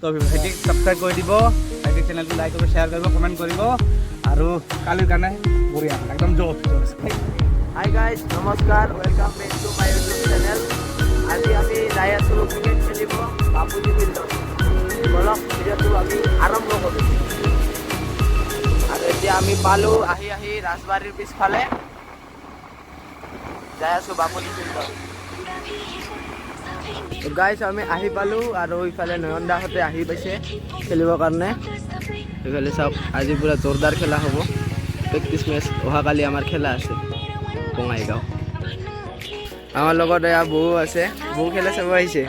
তো ভাইটিক সাবস্ক্ৰাইব কৰে দিব, ভাইটিক চ্যানেলটো লাইক কৰিব, শেয়াৰ কৰিব, কমেণ্ট কৰিব আৰু কালিৰ কাৰণে বঢ়িয়া একদম জোশ। হাই গাইজ, নমস্কাৰ, welcome back to my YouTube channel. আজি আমি যাই আছোঁ ক্ৰিকেট খেলিব বাপুজি ফিল্ডত। বলক ভিডিঅ'টো আমি আৰম্ভ কৰিছোঁ। আৰু এতিয়া আমি পালোঁ আহি ৰাজবাৰীৰ পিছফালে যাই আছোঁ বাপুজি ফিল্ডত। গাইজ আমি আহি পালোঁ আৰু ইফালে নয়ন দাহঁতে আহি পাইছে খেলিবৰ কাৰণে। এইফালে চাওক, আজি পুৰা জোৰদাৰ খেলা হ'ব, প্ৰেক্টিচ মেচ। অহাকালি আমাৰ খেলা আছে বঙাইগাঁও। আমাৰ লগত এয়া বৌ আছে, বৌ খেলা চাব আহিছে।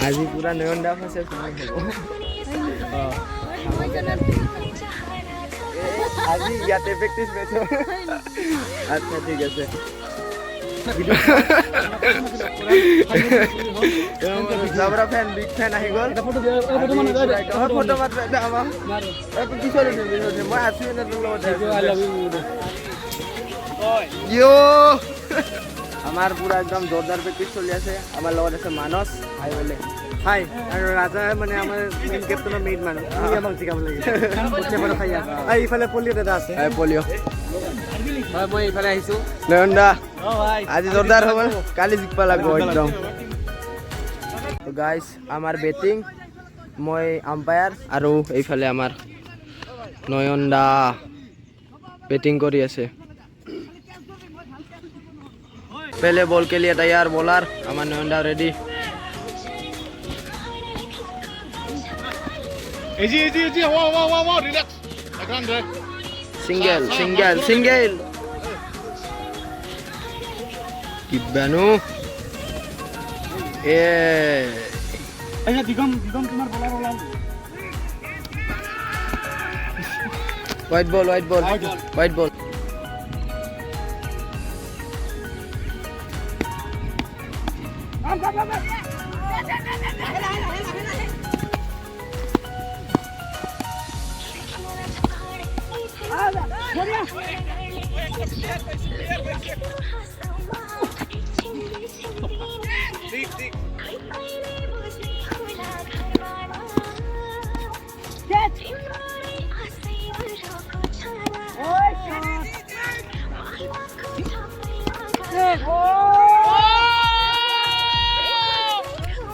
আজি পুৰা নয়ন দাস আছে, আজি ইয়াতে প্ৰেক্টিচ মেচ। আচ্ছা ঠিক আছে। জাবৰা ফেন, বিগ ফেন আহি গ'ল। ফটো মই আছো আমাৰ পুৰা একদম জোৰদাৰ প্ৰেক্টিচ চলি আছে। আমাৰ লগত আছে মানস। হাই বোলে হাই। আৰু ৰাজা মানে আমাৰ মেইন কেপ্টেনৰ মেইন মানুহ, আমাক জিকাব লাগে। ইফালে পলিঅ' দাদা আছে, পলিঅ'। হয়, মই এইফালে আহিছোঁ। নয়ন দা আজি জোৰদাৰ হ'ব, কালি জিকিব লাগিব একদম। গাইজ আমাৰ বেটিং, মই আম্পায়াৰ আৰু এইফালে আমাৰ নয়ন দা বেটিং কৰি আছে। पहले बॉल के लिए तैयार bowler Aman Nanda ready. Easy, wow, relax. Single किब्बानु ए আচ্ছা দিগম তোমাৰ বলাৰ ওলাল। वाइट बॉल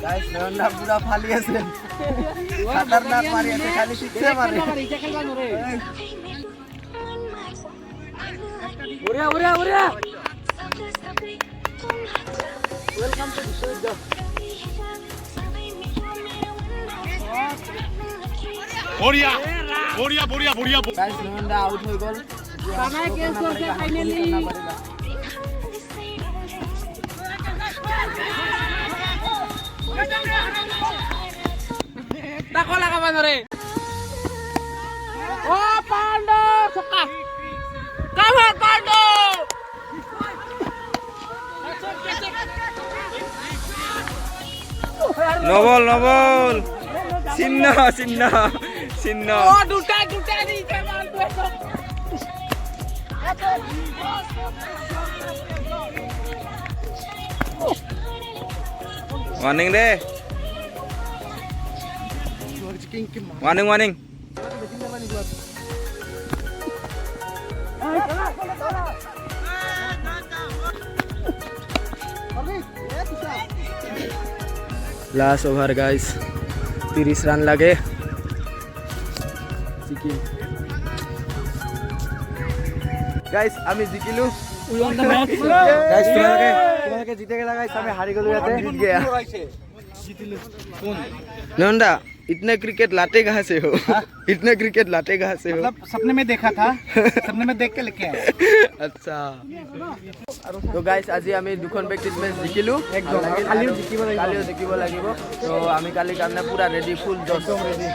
गाइस नंदा पूरा फाली আছে, खतरनाक मारी আছে, खाली सिक्से मारे। उड़िया वेलकम टू विश्वविद्यालय। बढ़िया गाइस नंदा आउट हो गल। खाना के स्कोर से फाइनली ताको लगाबा नरे। ओ पांडो सका कवर पांडो नो बॉल चिन्ह ओ दुटा नीचे मार दो। वार्निंग दे, warning last over guys, 30 run लगे। गाइस আমি জিকিলো। गाइस তোমালোকে জিতে গেলা। गाइस আমি হাৰি গলো, ইয়াতে জিত গয়া। नंदा इतने क्रिकेट लाते कहाँ से हो? इतने क्रिकेट लाते कहाँ से हो? मतलब सपने में देखा था, सपने में देख के लेके आए। अच्छा तो गाइस আজি আমি দুখন প্ৰেক্টিচ মেচ জিকিলো, কালিও জিকিব লাগিব। তো আমি কালি কাৰণে পুৰা ৰেডি, ফুল জছ ৰেডি।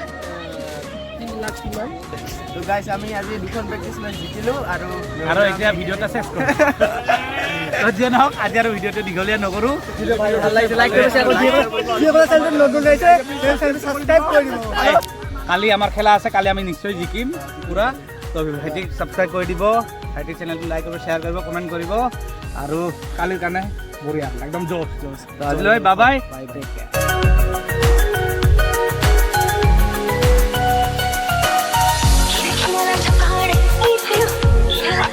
তো গাইস আমি আজি দুখন প্ৰেক্টিচ মেচ জিকিলো আৰু এতিয়া ভিডিঅ'টা শেষ কৰোঁ। তো যিয়ে নহওক আজি আৰু ভিডিঅ'টো দীঘলীয়া নকৰোঁ। ভাল লাগিছে, লাইক কৰি শেয়াৰ কৰি কালি আমাৰ খেলা আছে, কালি আমি নিশ্চয় জিকিম পুৰা। তো ভাইটিক ছাবস্ক্ৰাইব কৰি দিব, ভাইটিক চেনেলটো লাইক কৰিব, শ্বেয়াৰ কৰিব, কমেণ্ট কৰিব আৰু কালিৰ কাৰণে বঢ়িয়া একদম জোশ জোশ আজিলৈ বাই বাই বাই বাই